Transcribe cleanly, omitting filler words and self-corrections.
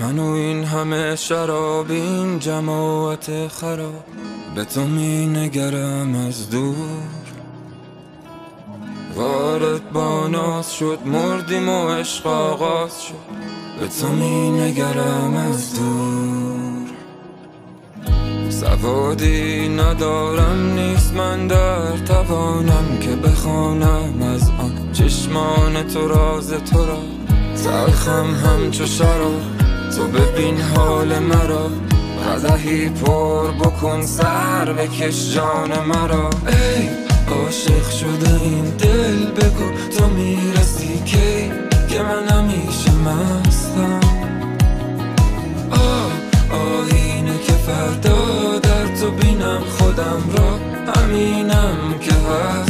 من و این همه شراب، این جماعت خراب، به تو می نگرم از دور. وارد با ناز شد، مردیم و عشق آغاز شد، به تو می نگرم از دور. سوادی ندارم، نیست من در توانم که بخوانم از آن چشمان تو راز تو را. تلخم همچو شراب، تو ببین حال مرا، قدحی پر بکن سر بکش جان مرا. ای عاشق شده این دل، بگو تو میرسی کی که من همیشه مستم. آینه که فردا در تو بینم خودم را، همینم که هست.